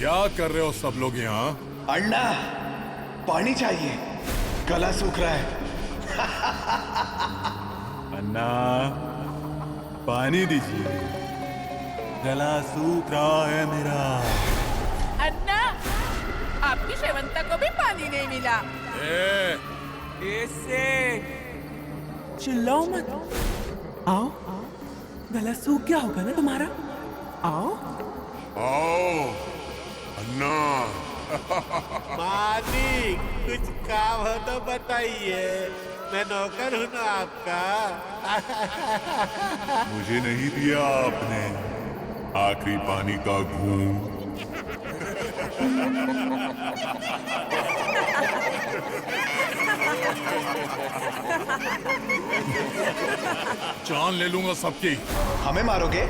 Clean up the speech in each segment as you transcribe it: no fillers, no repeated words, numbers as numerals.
क्या कर रहे हो सब लोग यहाँ? अन्ना, पानी चाहिए, गला सूख रहा है। अन्ना, पानी दीजिए, गला सूख रहा है मेरा। अन्ना, आपकी शेवंता को भी पानी नहीं मिला। ऐसे चिल्लाओ मत। आओ, गला सूख गया होगा ना तुम्हारा। आओ आओ अन्ना। मालिक, कुछ काम हो तो बताइए, मैं नौकर हूँ ना आपका। मुझे नहीं दिया आपने आखिरी पानी का घूंट। जान ले लूंगा सबकी। हमें मारोगे?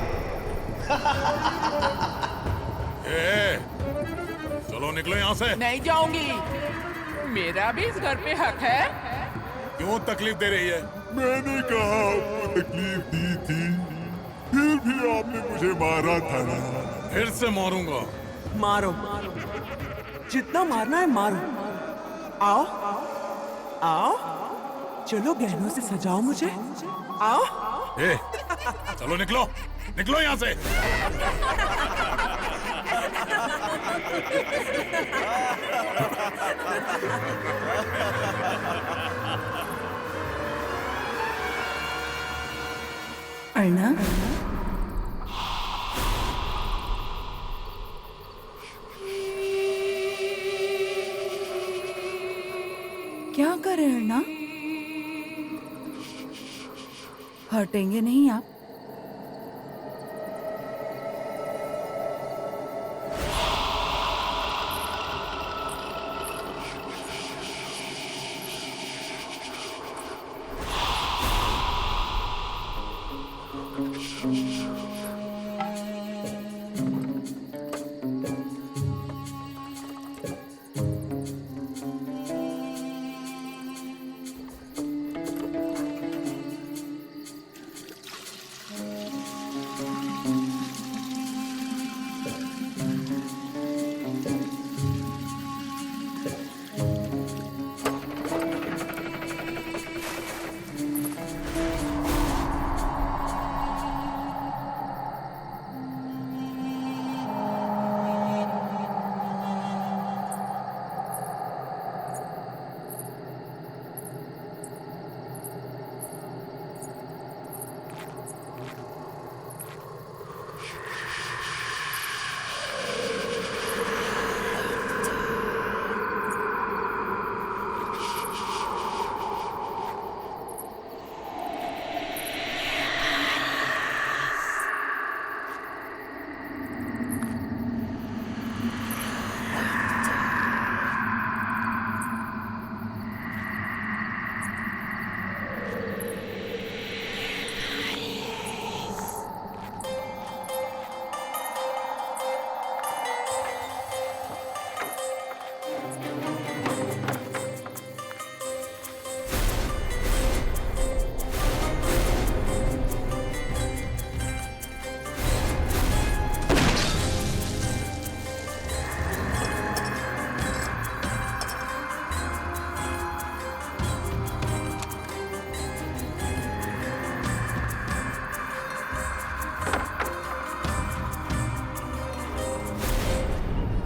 चलो निकलो यहाँ से। नहीं जाऊंगी, मेरा भी इस घर पे हक है। क्यों तकलीफ दे रही है? मैंने कहा आपको तकलीफ दी थी, फिर भी आपने मुझे मारा था ना। फिर से मारूंगा। मारो, जितना मारना है मारो। आओ आओ, चलो गहनों से सजाओ मुझे। आओ। चलो निकलो, निकलो यहाँ से। अर्णा, क्या कर रहे हैं अर्णा? हटेंगे नहीं आप?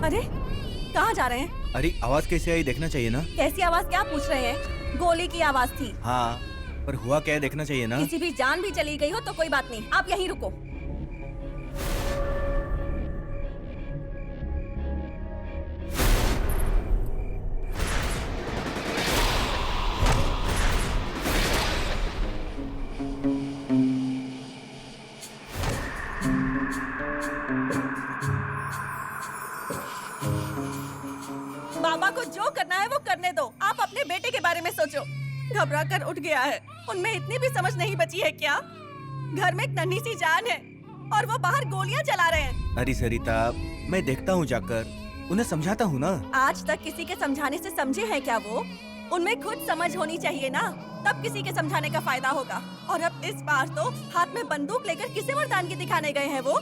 अरे कहाँ जा रहे हैं? अरे आवाज कैसे आई देखना चाहिए ना। कैसी आवाज? क्या पूछ रहे हैं? गोली की आवाज थी। हाँ, पर हुआ क्या है देखना चाहिए ना। किसी भी जान भी चली गई हो तो कोई बात नहीं, आप यहीं रुको। बाबा को जो करना है वो करने दो, आप अपने बेटे के बारे में सोचो। घबरा कर उठ गया है, उनमें इतनी भी समझ नहीं बची है क्या? घर में एक नन्ही सी जान है और वो बाहर गोलियां चला रहे हैं। अरे सरिता, मैं देखता हूँ जाकर, उन्हें समझाता हूँ ना। आज तक किसी के समझाने से समझे हैं क्या वो? उनमें खुद समझ होनी चाहिए ना, तब किसी के समझाने का फायदा होगा। और अब इस बार तो हाथ में बंदूक लेकर किसे मर्दानगी दिखाने गए हैं वो।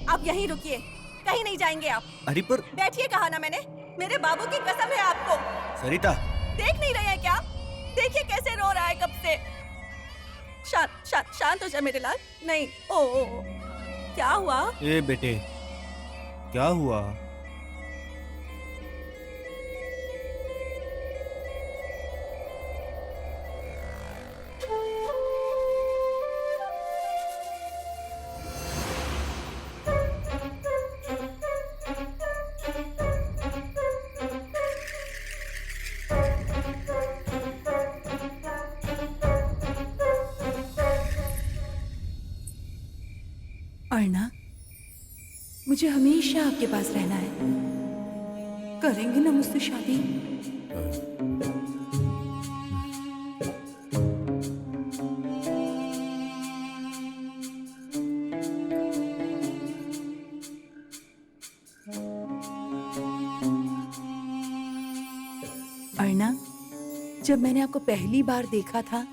आप यहीं रुकिए, कहीं नहीं जाएंगे आप। अरे पर बैठिए, कहा ना मैंने, मेरे बाबू की कसम है आपको। सरिता, देख नहीं रहे हैं क्या? देखिए कैसे रो रहा है कब से। शांत हो जा मेरे लाल। नहीं, ओ, क्या हुआ? ए बेटे, क्या हुआ? अर्णा, मुझे हमेशा आपके पास रहना है। करेंगे ना मुझसे शादी? अर्णा, जब मैंने आपको पहली बार देखा था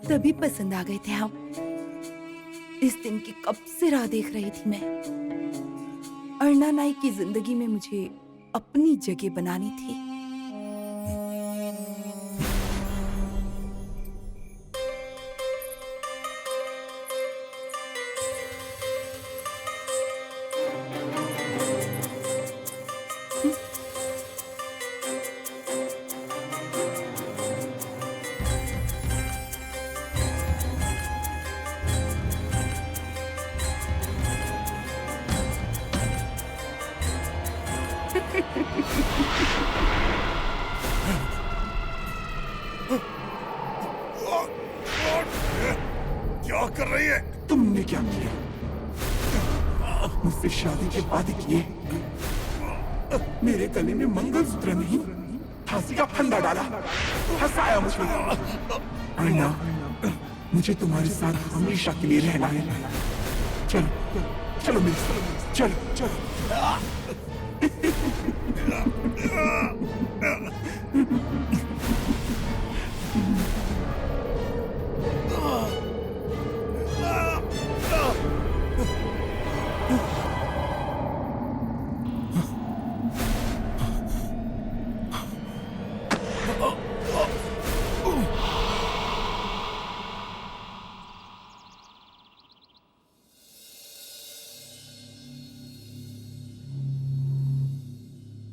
तभी पसंद आ गए थे आप। इस दिन की कब से राह देख रही थी मैं। अर्णा नाइक की जिंदगी में मुझे अपनी जगह बनानी थी। क्या कर रही है? तुमने क्या किया? मुझसे शादी के वादे किए, मेरे गले में मंगलसूत्र नहीं फांसी का फंदा डाला, हंसाया मुझे। अर्णा, मुझे तुम्हारे साथ हमेशा के लिए रहना है। चलो चलो मेरे साथ, चलो चलो।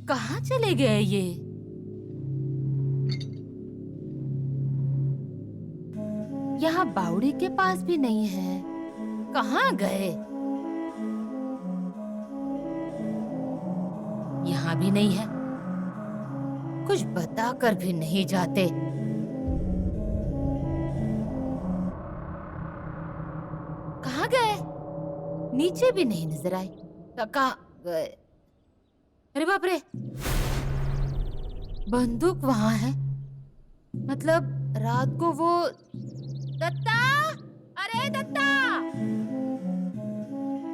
कहाँ चले गए ये? यहाँ बावड़ी के पास भी नहीं है। कहाँ गए? यहाँ भी नहीं है। कुछ बताकर भी नहीं जाते। कहाँ गए? नीचे भी नहीं नजर आए। कहाँ गए? अरे बाप रे, बंदूक वहां है। मतलब रात को वो दत्ता, अरे दत्ता!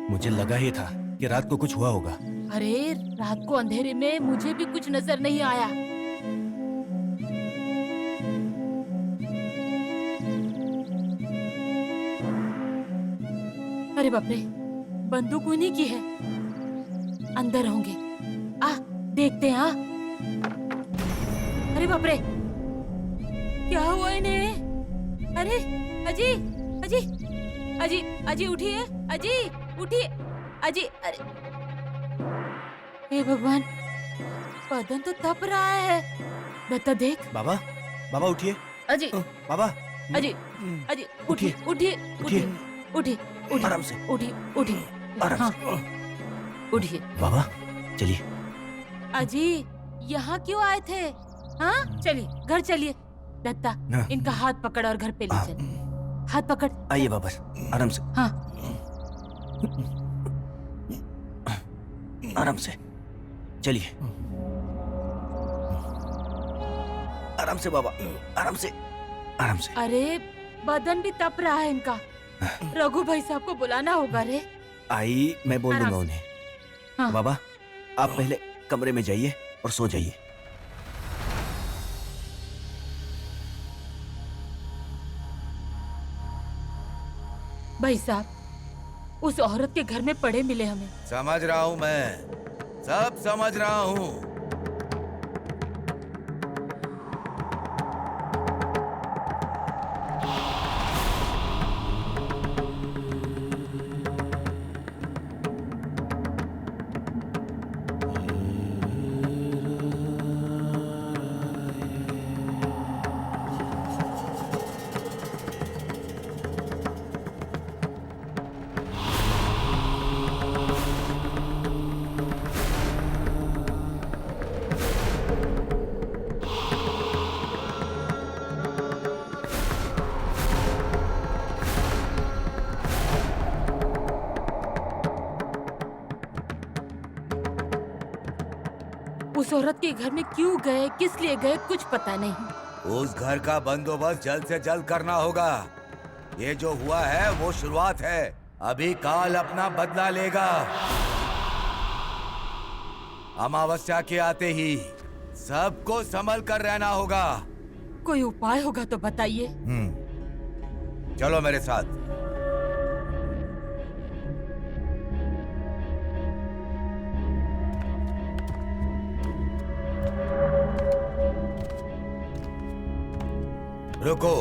मुझे लगा ही था कि रात को कुछ हुआ होगा। अरे रात को अंधेरे में मुझे भी कुछ नजर नहीं आया। अरे बाप रे, बंदूक उन्हीं की है। अंदर होंगे। देखते हैं। अरे बाप रे, क्या हुआ इन्हें? अरे अजी, अजी, अजी, अजी उठिए, अजी उठिए, अजी। अरे हे भगवान, बदन तो तप रहा है। दत्ता देख। बाबा, बाबा उठिए। अजी, बाबा, अजी, अजी उठिए, उठिए, उठिए, उठिए, आराम से उठिए, उठिए, आराम से। उठिए। बाबा चलिए। अजी यहाँ क्यों आए थे? हाँ चलिए, घर चलिए। दत्ता, इनका हाथ पकड़ और घर पे ले चल। हाथ पकड़। आइए बाबा, आराम से। हाँ आराम से चलिए। आराम से बाबा, आराम से, आराम से। अरे बदन भी तप रहा है इनका। रघु भाई साहब को बुलाना होगा रे। आई, मैं बोल दूंगा उन्हें। हाँ। बाबा, आप पहले कमरे में जाइए और सो जाइए। भाई साहब, उस औरत के घर में पड़े मिले हमें। समझ रहा हूँ मैं, सब समझ रहा हूँ। उस औरत के घर में क्यों गए, किस लिए गए, कुछ पता नहीं। उस घर का बंदोबस्त जल्द से जल्द करना होगा। ये जो हुआ है वो शुरुआत है, अभी काल अपना बदला लेगा। अमावस्या के आते ही सबको संभल कर रहना होगा। कोई उपाय होगा तो बताइए। चलो मेरे साथ। रुको।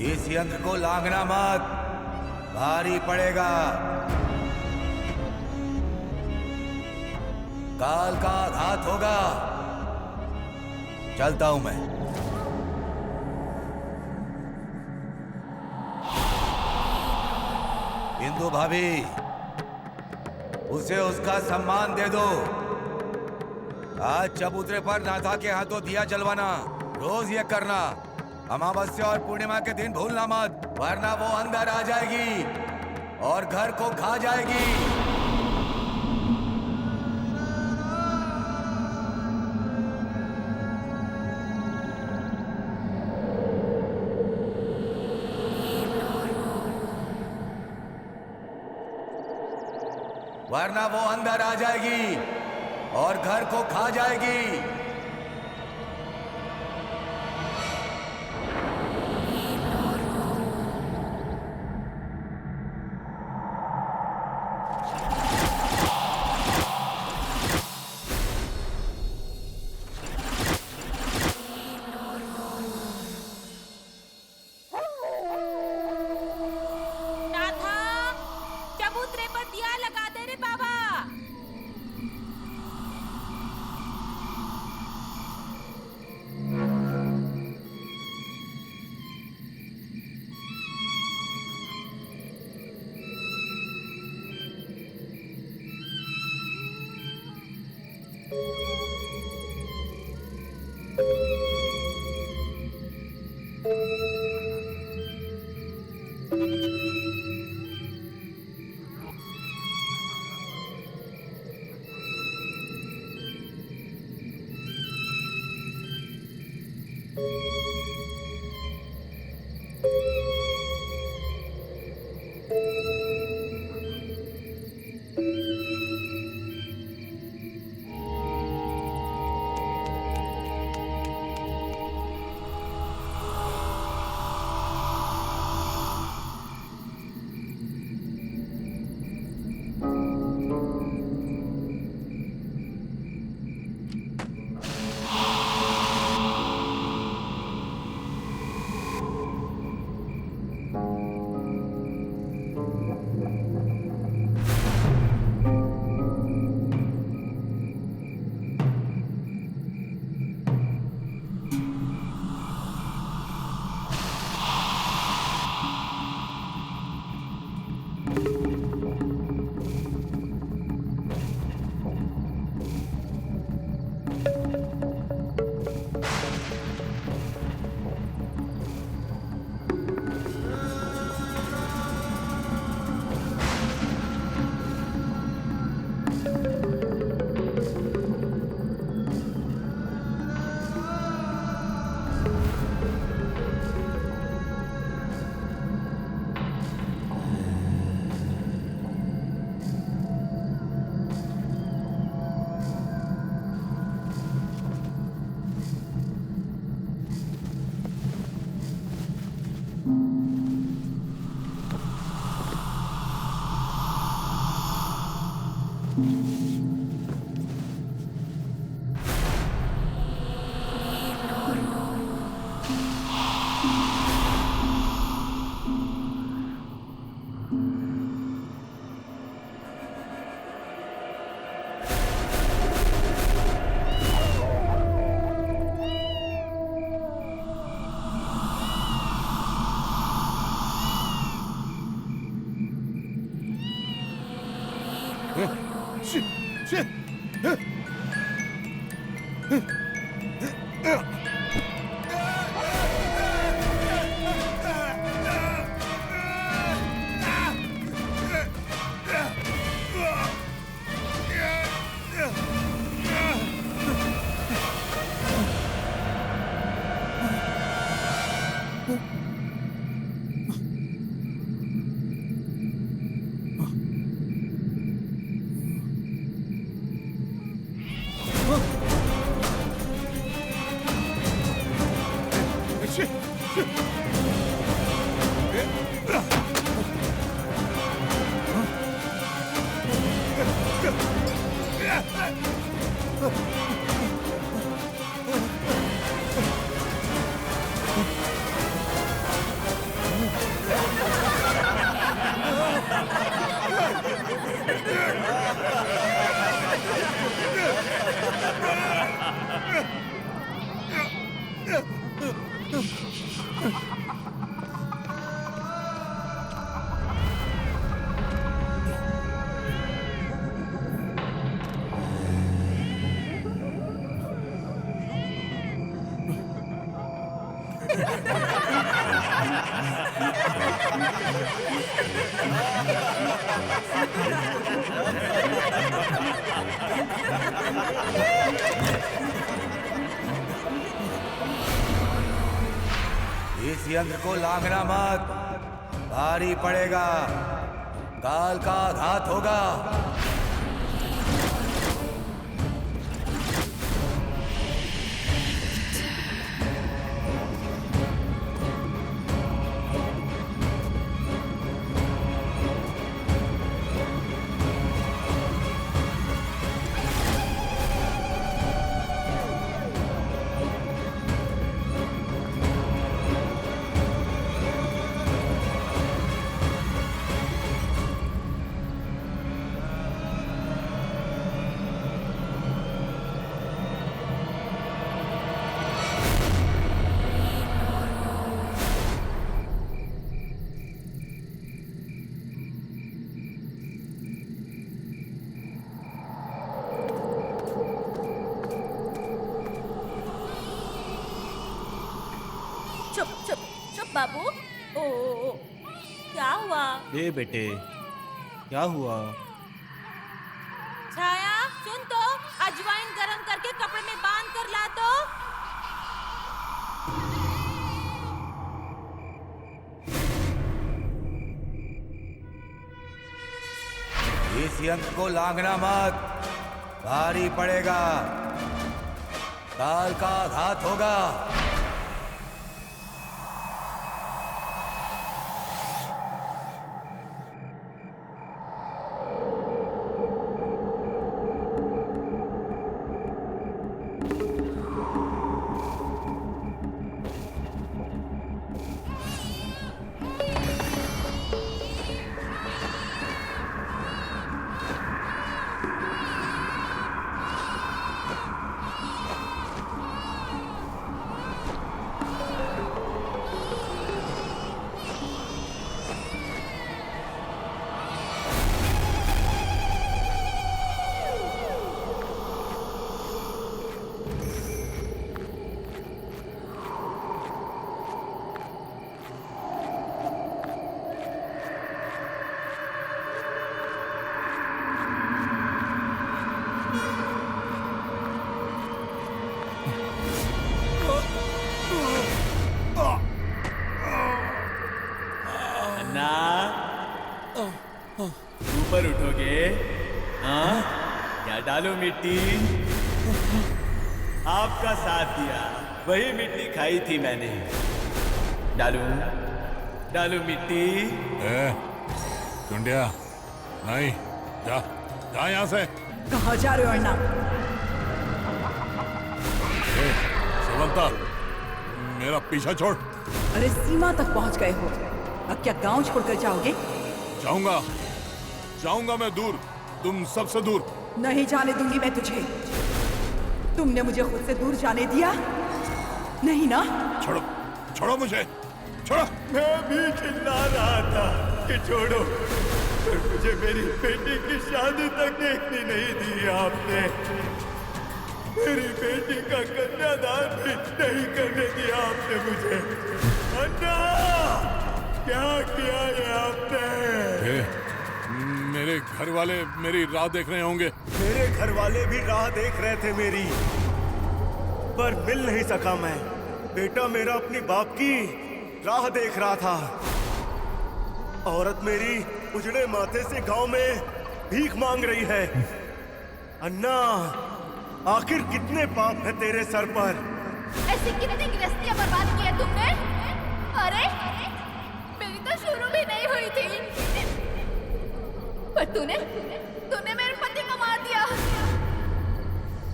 इस यंत्र को लांघना मत, भारी पड़ेगा। काल का आघात होगा। चलता हूं मैं। बिंदु भाभी, उसे उसका सम्मान दे दो। आज चबूतरे पर नाथा के हाथों दिया जलवाना, रोज ये करना। अमावस्या और पूर्णिमा के दिन भूलना मत, वरना वो अंदर आ जाएगी और घर को खा जाएगी। वरना वो अंदर आ जाएगी और घर को खा जाएगी। चबूतरे पर दिया लगा दे रे बाबा। इस यंत्र को लांघना मत, भारी पड़ेगा, काल का आघात होगा। चुप चुप चुप बाबू। ओ, क्या हुआ? ए बेटे, क्या हुआ? छाया सुन तो, अजवाइन गरम करके कपड़े में बांध कर ला तो। इस यंत्र को लांघना मत, भारी पड़ेगा, काल का आघात होगा। ऊपर उठोगे? हाँ, क्या डालू मिट्टी? आपका साथ दिया, वही मिट्टी खाई थी मैंने। डालू मिट्टी। टुंडिया, नहीं, जा यहाँ से। कहाँ जा रहे हो अन्ना? सुमंता, मेरा पीछा छोड़। अरे सीमा तक पहुँच गए हो, अब क्या गांव छोड़कर जाओगे? जाऊंगा मैं दूर, तुम सबसे दूर। नहीं जाने दूंगी मैं तुझे। तुमने मुझे खुद से दूर जाने दिया नहीं ना? छोड़ो मुझे, छोड़ो। मैं भी चिल्ला रहा था कि छोड़ो, पर मुझे मेरी बेटी की शादी तक देखनी नहीं दी आपने। मेरी बेटी का कन्यादान भी नहीं करने दिया आपने मुझे। अन्ना, क्या किया ये आपने? मेरे घर वाले मेरी राह देख रहे होंगे। मेरे घर वाले भी राह देख रहे थे मेरी, पर मिल नहीं सका मैं। बेटा मेरा अपनी बाप की राह देख रहा था। औरत मेरी उजड़े माथे से गांव में भीख मांग रही है। अन्ना, आखिर कितने पाप है तेरे सर पर? ऐसी कितनी गृहस्थियां बर्बाद की है तुमने? अरे मेरी तो शुरू भी नहीं हुई थी, पर तूने मेरे पति को मार दिया।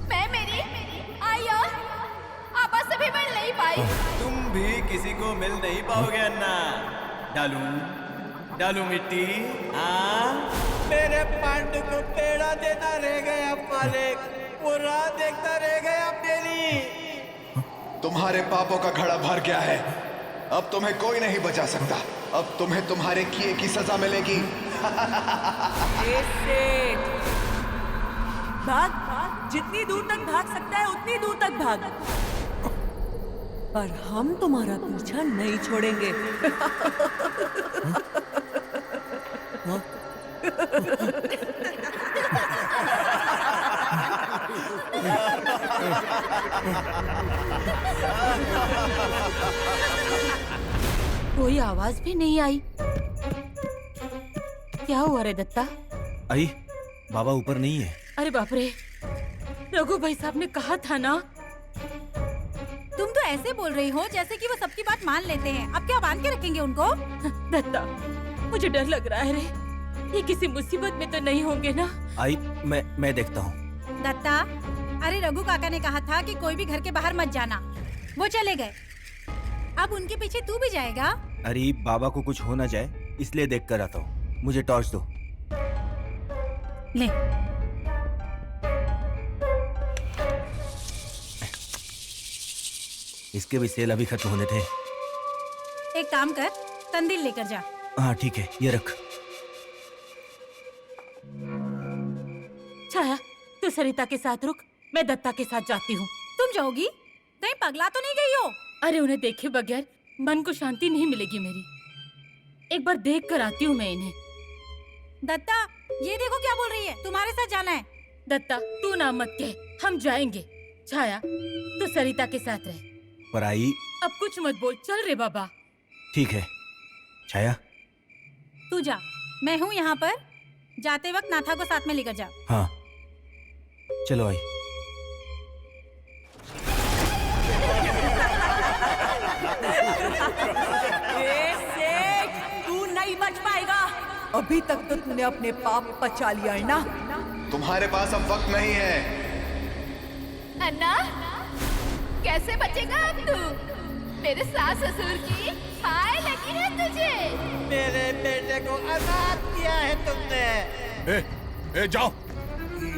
मैं मेरी आई और आपा से भी मिल नहीं पाई। तुम भी किसी को मिल नहीं पाओगे अन्ना। डालू मिट्टी। हाँ, मेरे पांडु को पेड़ा देना रह गया मालिक, वो राह देखता रह गया मेरी। तुम्हारे पापों का घड़ा भर गया है, अब तुम्हें कोई नहीं बचा सकता। अब तुम्हें तुम्हारे किए की सजा मिलेगी। भाग, जितनी दूर तक भाग सकता है उतनी दूर तक भाग, पर हम तुम्हारा पीछा नहीं छोड़ेंगे। कोई आवाज भी नहीं आई। क्या हुआ रे दत्ता? आई, बाबा ऊपर नहीं है। अरे बाप रे, रघु भाई साहब ने कहा था ना। तुम तो ऐसे बोल रही हो जैसे कि वो सबकी बात मान लेते हैं। अब क्या बांध के रखेंगे उनको? दत्ता, मुझे डर लग रहा है रे, ये किसी मुसीबत में तो नहीं होंगे ना? आई, मैं देखता हूँ। दत्ता, अरे रघु काका ने कहा था कि कोई भी घर के बाहर मत जाना, वो चले गए। अब उनके पीछे तू भी जाएगा? अरे बाबा को कुछ हो ना जाए इसलिए देख कर आता हूँ। मुझे टॉर्च दो। ले। इसके भी सेल अभी खत्म होने थे। एक काम कर, कंदील लेकर जा। हाँ ठीक है, ये रख। छाया, तू सरिता के साथ रुक, मैं दत्ता के साथ जाती हूँ। तुम जाओगी? कहीं पगला तो नहीं गई हो? अरे उन्हें देखे बगैर मन को शांति नहीं मिलेगी मेरी। एक बार देख कर आती हूँ मैं इन्हें। दत्ता, ये देखो क्या बोल रही है, तुम्हारे साथ जाना है। दत्ता, तू ना मत कह, हम जाएंगे। छाया, तू सरिता के साथ रह। पर आई, अब कुछ मत बोल, चल रे बाबा। ठीक है। छाया, तू जा, मैं हूँ यहाँ पर। जाते वक्त नाथा को साथ में लेकर जा। हाँ चलो आई। तू नहीं बच पाएगा। अभी तक तो तूने अपने पाप पचा लिया है ना। तुम्हारे पास अब वक्त नहीं है। अन्ना, कैसे बचेगा अब तू? मेरे सास ससुर की हाय लगी है तुझे। मेरे बेटे को आजाद किया है तुमने। ए जाओ,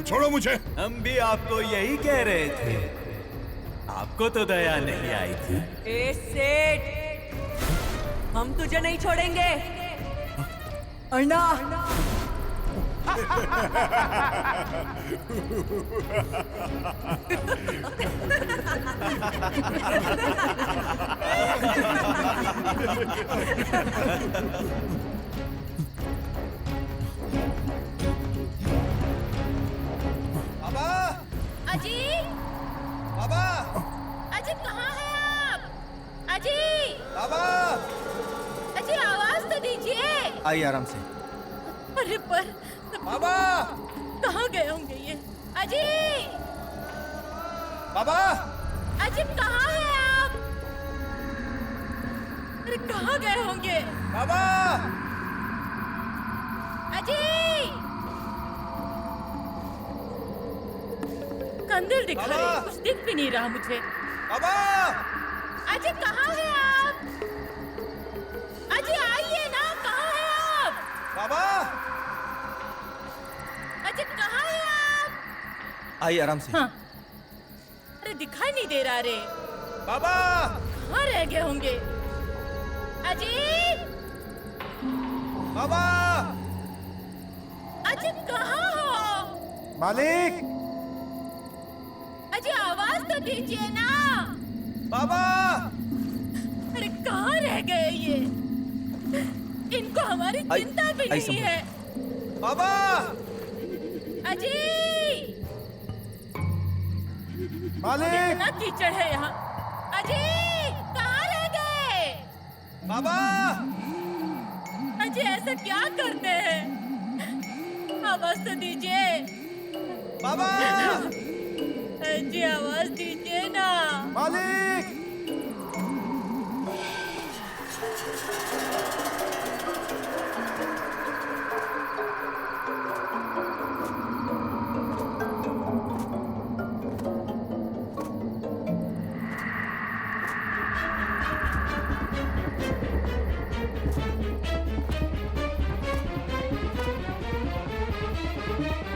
छोड़ो मुझे। हम भी आपको यही कह रहे थे, आपको तो दया नहीं आई थी। ए सेठ, हम तुझे नहीं छोड़ेंगे। अन्ना, बाबा, अजी, बाबा, अजी कहाँ हैं आप? अजी, बाबा, अजी आवाज तो दीजिए। आई आराम से। अरे पर बाबा, कहाँ गए होंगे ये? अजी, बाबा, अजी कहाँ हैं आप? अरे कहाँ गए होंगे? बाबा, अजी, कंदील दिखा रहे, कुछ दिख भी नहीं रहा मुझे। बाबा, अजी कहाँ हैं आप? अजी आइए ना, कहाँ हैं आप? बाबा, अजी कहाँ हैं आप? आई आराम से। हाँ, अरे दिखाई नहीं दे रहा रे। बाबा, कहाँ रह गए होंगे? अजी, बाबा, अजी कहाँ हो? मालिक! अजी आवाज तो दीजिए ना। बाबा! अरे कहाँ रह गए ये? इनको हमारी चिंता भी नहीं है। बाबा! अजी! मालिक! कितना कीचड़ है यहाँ। अजी कहाँ रह गए? बाबा! अजी ऐसा क्या करते हैं? आवाज तो दीजिए। बाबा! अजी आवाज दीजिए ना। मालिक!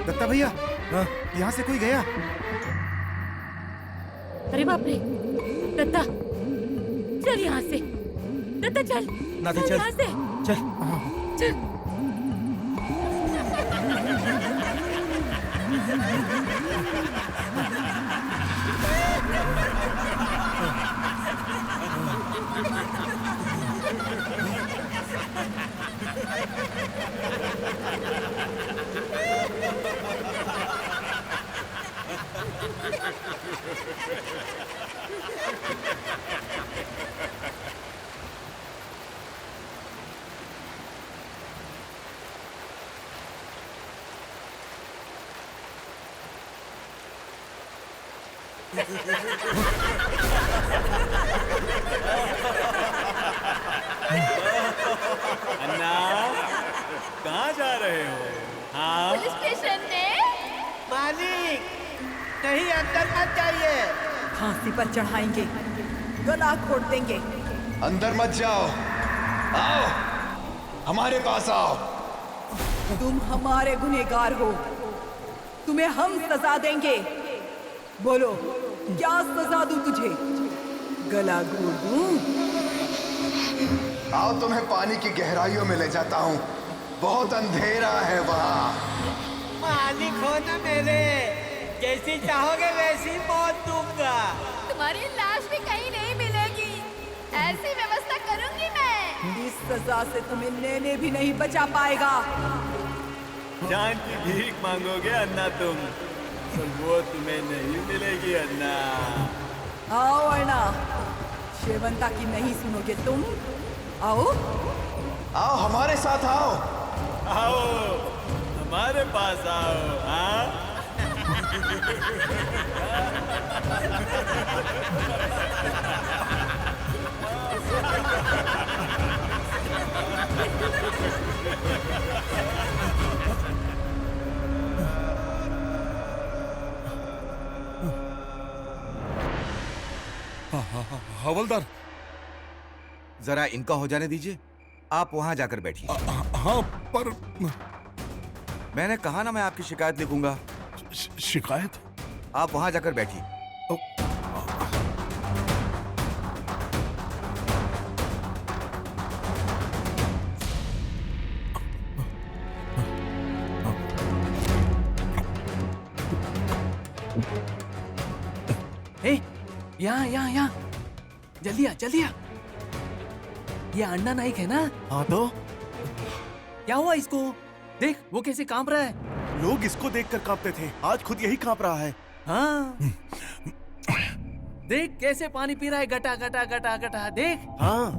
दत्ता भैया, यहाँ से कोई गया? अरे बाप रे, दत्ता, चल यहाँ से। दत्ता चल। नाथा चल। यहाँ से। चल। चल। अन्ना, कहाँ जा रहे हो? हाँ? पुलिस स्टेशन में। मालिक, नहीं अंदर मत जाइए। फांसी पर चढ़ाएंगे, गला घोट देंगे। अंदर मत जाओ, आओ हमारे पास आओ। तुम हमारे गुनहगार हो, तुम्हें हम सजा देंगे। बोलो क्या सजा दूं तुझे? गला घोट दूं? आओ तुम्हें पानी की गहराइयों में ले जाता हूँ, बहुत अंधेरा है वहाँ। मालिक हो ना मेरे, जैसी चाहोगे वैसी मौत दूंगा। तुम्हारी लाश भी कहीं नहीं मिलेगी, ऐसी व्यवस्था करूंगी मैं। इस सजा से तुम्हें लेने भी नहीं बचा पाएगा। जान की भीख मांगोगे अन्ना तुम, तो वो तुम्हें नहीं मिलेगी अन्ना। आओ अर्णा, शेवंता की नहीं सुनोगे तुम। आओ आओ हमारे साथ आओ। आओ हमारे पास आओ। हाँ? हवलदार, जरा इनका हो जाने दीजिए, आप वहां जाकर बैठिए। हाँ पर मैंने कहा ना मैं आपकी शिकायत लिखूंगा। शिकायत? आप वहां जाकर बैठिए। यहाँ यहाँ यहाँ, जल्दी आ जल्दी आ। ये अन्ना नाइक है ना? हाँ तो क्या हुआ इसको? देख वो कैसे कांप रहा है। लोग इसको देखकर कांपते थे, आज खुद यही कांप रहा है। हाँ देख कैसे पानी पी रहा है, गटा गटा गटा गटा। देख। हाँ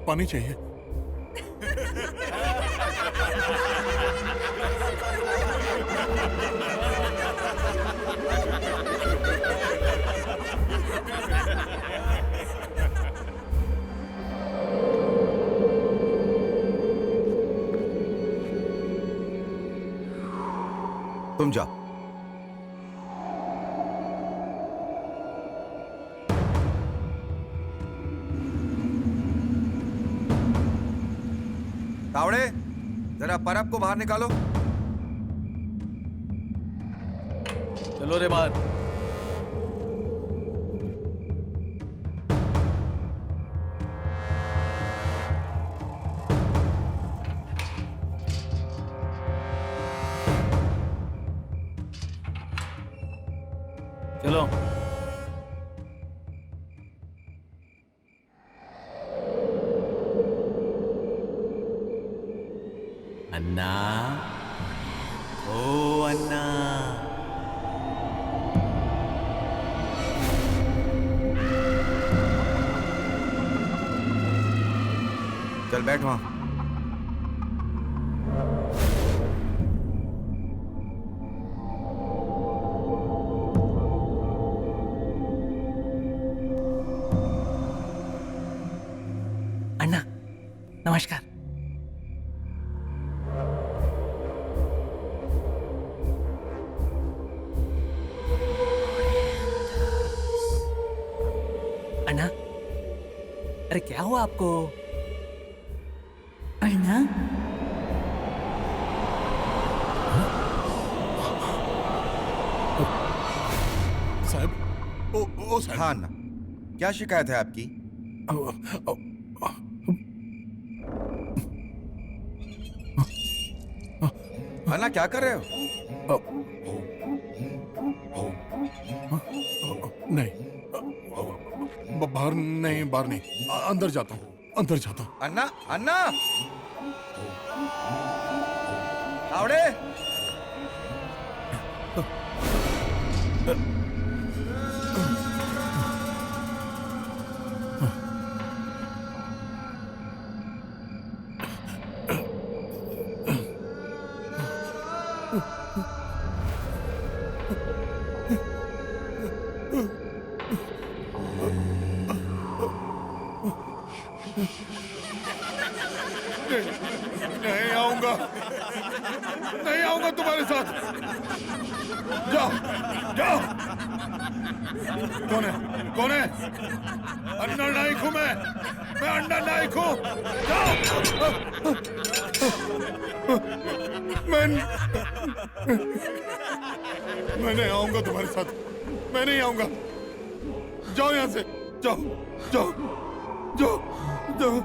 पानी चाहिए। तुम जाओ। तावड़े, जरा परब को बाहर निकालो। चलो रे बाहर। अन्ना, ओ अन्ना। चल बैठ वहां। अन्ना, नमस्कार। अन्ना, अरे क्या हुआ आपको? अर्णा, साहब, ओ साहब। हाँ अन्ना, क्या शिकायत है आपकी? अन्ना क्या कर रहे हो? नहीं, बाहर नहीं, बाहर नहीं, अंदर जाता हूँ, अंदर जाता हूँ। अन्ना, अन्ना, आवड़े। नहीं आऊंगा, नहीं आऊंगा तुम्हारे साथ। जाओ, जाओ। कौन है? कौन है? अन्ना नाइक हूं मैं अन्ना नाइक हूं। जाओ। मैं नहीं आऊंगा तुम्हारे साथ, मैं नहीं आऊंगा। जाओ यहां से, जाओ, जाओ, जाओ, जाओ।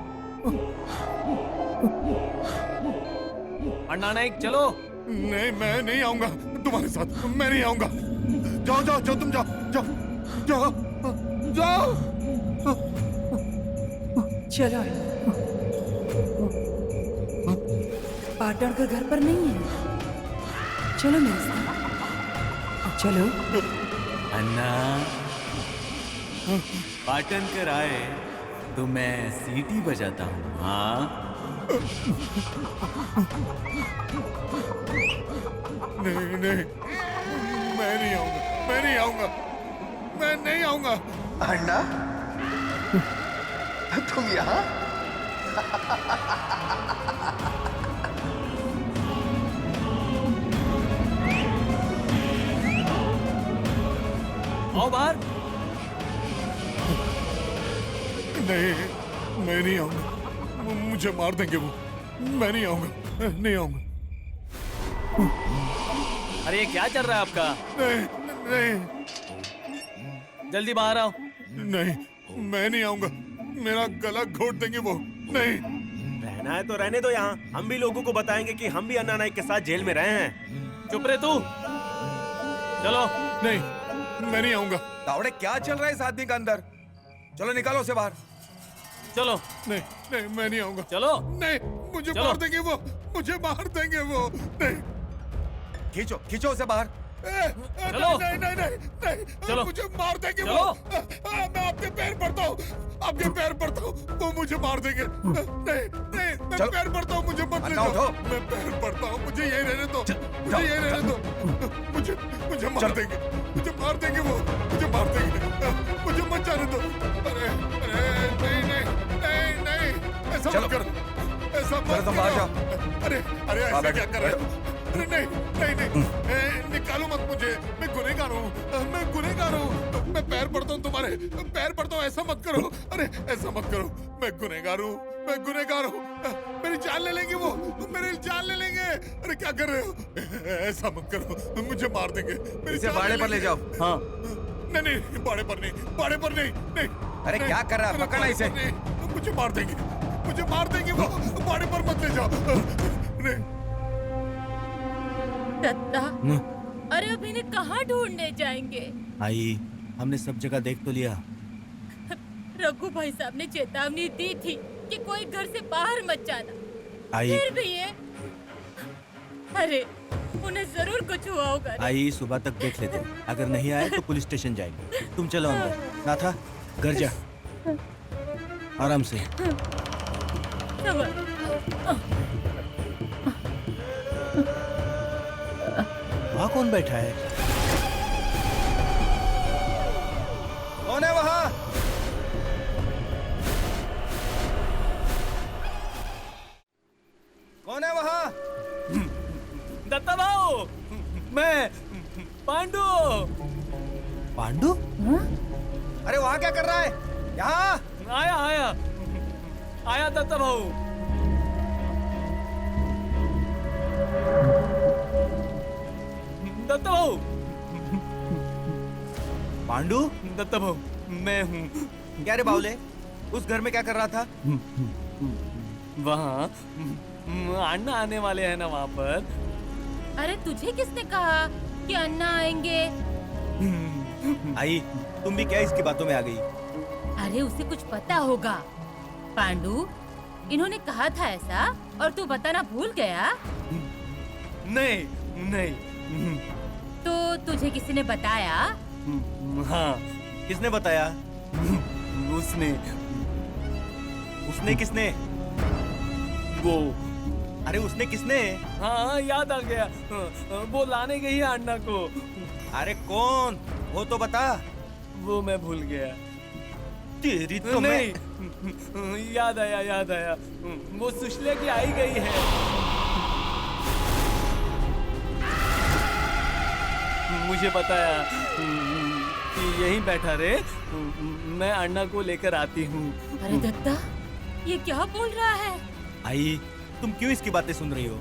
अन्ना नाइक चलो। नहीं, मैं नहीं आऊंगा तुम्हारे साथ, मैं नहीं आऊंगा। जाओ, जाओ, जाओ, तुम जाओ, जाओ, जाओ, जाओ। चलो, पाटण का घर पर नहीं है। चलो मेरे साथ, चलो। अन्ना, पाटन कर आए तो मैं सीटी बजाता हूँ। हाँ, नहीं, नहीं, मैं नहीं आऊंगा, मैं नहीं आऊंगा, मैं नहीं आऊंगा। अन्ना, तुम यहाँ? आओ बाहर। नहीं, मैं नहीं आऊंगा, मुझे मार देंगे वो। मैं नहीं आऊंगा, नहीं आऊंगा। अरे ये क्या चल रहा है आपका? नहीं, नहीं, जल्दी बाहर आओ। नहीं, मैं नहीं आऊंगा, मेरा गला घोट देंगे वो। नहीं। रहना है तो रहने दो यहाँ। हम भी लोगों को बताएंगे कि हम भी अन्ना नाइक के साथ जेल में रहे हैं। चुप रहे तू। चलो। नहीं, मैं नहीं आऊंगा। तावड़े क्या चल रहा है इस आदमी का अंदर? चलो निकालो उसे बाहर। चलो। नहीं, नहीं, मैं नहीं आऊंगा। चलो। नहीं, मुझे मार देंगे वो, मुझे मार देंगे वो। नहीं। खींचो, खींचो उसे बाहर। चलो। नहीं, नहीं, नहीं, नहीं, चलो। मुझे मार देंगे चलो। वो। मैं आपके पैर पड़ता हूँ, आपके पैर पड़ता हूँ, वो मुझे मार देंगे। नहीं, नहीं, मैं पैर पड़ता हूँ, मुझे मत ले जाओ। मैं पैर पड़ता हूँ, मुझे यही रहने दो, मुझे यही रहने दो। मुझे मार देंगे, मुझे मार देंगे वो, मुझे मार देंगे, मुझे मत जाने दो। अरे, अरे, नहीं, नहीं, नहीं, नहीं, ऐसा मत करो, ऐसा मत करो। अरे, अरे, ऐसा क्या कर रहे हो? अरे नहीं, नहीं, नहीं, निकालो मत मुझे, मैं गुनहगार हूँ, मैं गुनहगार हूँ, मैं पैर पड़ता हूँ तुम्हारे, पैर पड़ता हूँ, ऐसा मत करो। अरे ऐसा मत करो, मैं गुनहगार हूँ, मैं गुनहगार हूँ, मेरी जान ले लेंगे वो, मेरी जान ले लेंगे। अरे क्या कर रहे हो? ऐसा मत करो, मुझे मार देंगे। इसे बाड़े पर ले जाओ। हाँ। नहीं, नहीं, बाड़े पर नहीं, बाड़े पर नहीं, नहीं। अरे क्या कर रहा है? पकड़ना इसे। मुझे मार देंगे, मुझे मार देंगे वो, बाड़े पर मत ले जाओ। नहीं। दत्ता, अरे अब इन्हें कहाँ ढूंढने जाएंगे? आई, हमने सब जगह देख तो लिया। रघु भाई साहब ने चेतावनी दी थी कि कोई घर से बाहर मत जाना। आई, फिर भी ये अरे उन्हें जरूर कुछ हुआ होगा। आई सुबह तक देख लेते हैं, अगर नहीं आए तो पुलिस स्टेशन जाएंगे। तुम चलो अंदर। नाथा घर जा, आराम से। वहाँ कौन बैठा है? कौन है वहाँ? कौन है वहाँ? दत्ता भाऊ, मैं पांडु। पांडु? अरे वहाँ क्या कर रहा है? यहाँ आया आया आया दत्ता भाऊ। दत्ता भाऊ। पांडु? दत्ता भाऊ मैं हूँ। क्या रे बावले, उस घर में क्या कर रहा था? वहाँ अन्ना आने वाले हैं ना वहाँ पर। अरे तुझे किसने कहा कि अन्ना आएंगे? आई तुम भी क्या इसकी बातों में आ गई? अरे उसे कुछ पता होगा। पांडु, इन्होंने कहा था ऐसा और तू बताना भूल गया? नहीं नहीं। तो तुझे किसी ने बताया? हाँ। किसने बताया? उसने। उसने किसने? वो। अरे उसने किसने? हाँ याद आ गया, वो लाने गई है अन्ना को। अरे कौन? वो तो बता। वो मैं भूल गया। तेरी तो नहीं, याद आया, वो सुशले की आई गई है। मुझे बताया कि यहीं बैठा रे, मैं अन्ना को लेकर आती हूँ। अरे दत्ता, ये क्या बोल रहा है? आई तुम क्यों इसकी बातें सुन रही हो?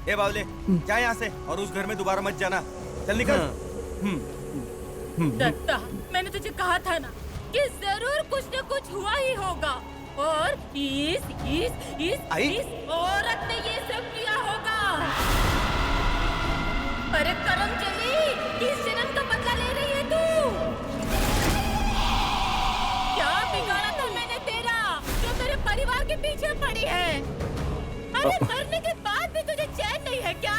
ए बावले जा यहाँ से और उस घर में दोबारा मत जाना। चल निकल। दत्ता, मैंने तुझे कहा था ना कि जरूर कुछ न कुछ हुआ ही होगा, और इस औरत ने ये सब किया होगा। अरे करम चली, किस जन्म का बदला ले रही है तू? क्या बिगाड़ा था मैंने तेरा, जो मेरे परिवार के पीछे पड़ी है? अरे मरने के बाद भी तुझे चैन नहीं है क्या?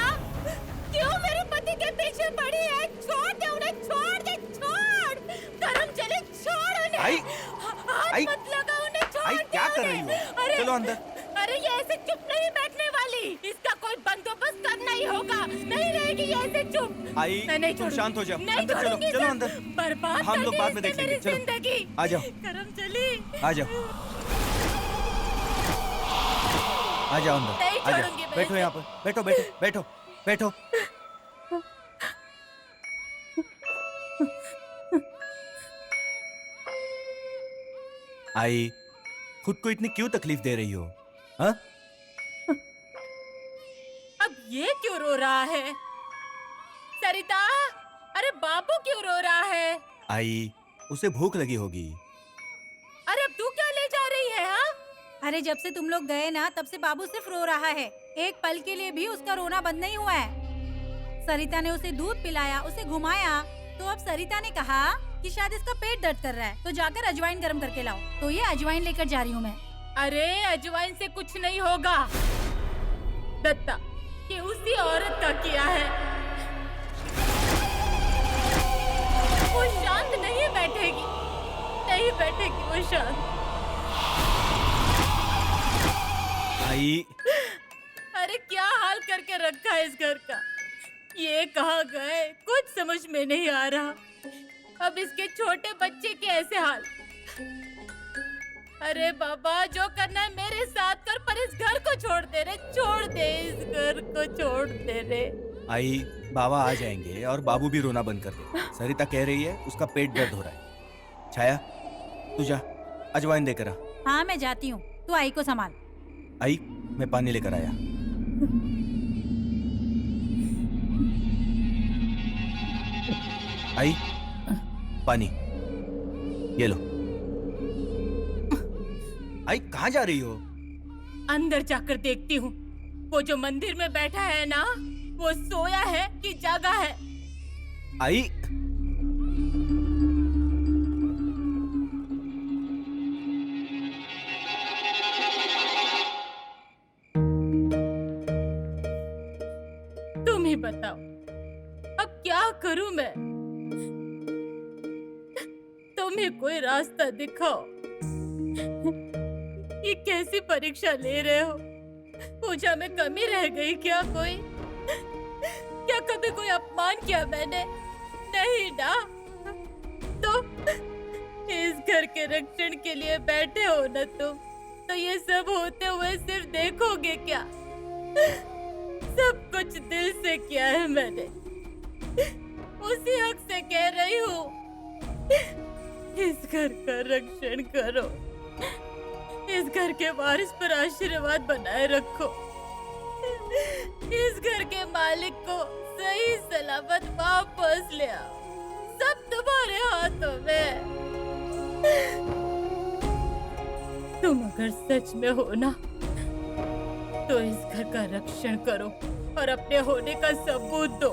क्यों मेरे पति के पीछे पड़ी है? छोड़ दे उन्हें, छोड़ दे, छोड़। करम चले, छोड़ उन्हें। हाथ मत लगा उन्हें, छोड़ दे। क्या कर रही हो? चलो अंदर। अरे ये ऐसे चुप नहीं बैठने वाली, इसका कोई बंदोबस्त करना ही होगा। नहीं रहेगी ये ऐसे चुप। आई नहीं तुम शांत हो जाओ। नहीं अंदर चलो, चलो अंदर। बर्बाद हम लोग बाद में देख लेंगे। चलो जिंदगी। आ जाओ, करम चली, आ जाओ, आ जाओ अंदर। नहीं आ जाओ, छोड़ूंगी मैं बैठो इसे। यहाँ पर। बैठो बैठो बैठो बैठो। आई खुद को इतनी क्यों तकलीफ दे रही हो? हाँ? अब ये क्यों रो रहा है? सरिता, अरे बाबू क्यों रो रहा है? आई उसे भूख लगी होगी। अरे अब तू क्या ले जा रही है? हाँ? अरे जब से तुम लोग गए ना, तब से बाबू सिर्फ रो रहा है। एक पल के लिए भी उसका रोना बंद नहीं हुआ है। सरिता ने उसे दूध पिलाया, उसे घुमाया, तो अब सरिता ने कहा कि शायद इसका पेट दर्द कर रहा है, तो जाकर अजवाइन गर्म करके लाओ। तो ये अजवाइन लेकर जा रही हूँ मैं। अरे अजवाइन से कुछ नहीं होगा दत्ता, ये उसी औरत का किया है। वो शांत नहीं बैठेगी, नहीं बैठेगी वो शांत। आई अरे क्या हाल करके रखा है इस घर का, ये कहाँ गए कुछ समझ में नहीं आ रहा। अब इसके छोटे बच्चे के ऐसे हाल। अरे बाबा, जो करना है मेरे साथ कर, पर इस घर को छोड़ दे रे, छोड़ दे, इस घर को छोड़ दे रे। आई बाबा आ जाएंगे और बाबू भी रोना बंद कर दे। सरिता कह रही है उसका पेट दर्द हो रहा है। छाया तू जा, अजवाइन देकर आ। हाँ मैं जाती हूँ, तू आई को संभाल। आई मैं पानी लेकर आया। आई पानी ये लो। आई कहाँ जा रही हो? अंदर जाकर देखती हूँ वो जो मंदिर में बैठा है ना, वो सोया है कि जागा है। आई ही बताओ, अब क्या करूं मैं? तुम ही कोई रास्ता दिखाओ। ये कैसी परीक्षा ले रहे हो? पूजा में कमी रह गई क्या कोई? क्या कभी कोई अपमान किया मैंने? नहीं ना। तो इस घर के रक्षण के लिए बैठे हो ना तुम, तो ये सब होते हुए सिर्फ देखोगे क्या? सब कुछ दिल से किया है मैंने, उसी हक से कह रही हूँ। इस घर का रक्षण करो, इस घर के वारिस पर आशीर्वाद बनाए रखो, इस घर के मालिक को सही सलामत वापस ले आओ। सब तुम्हारे हाथों में। तुम अगर सच में हो ना, तो इस घर का रक्षण करो और अपने होने का सबूत दो।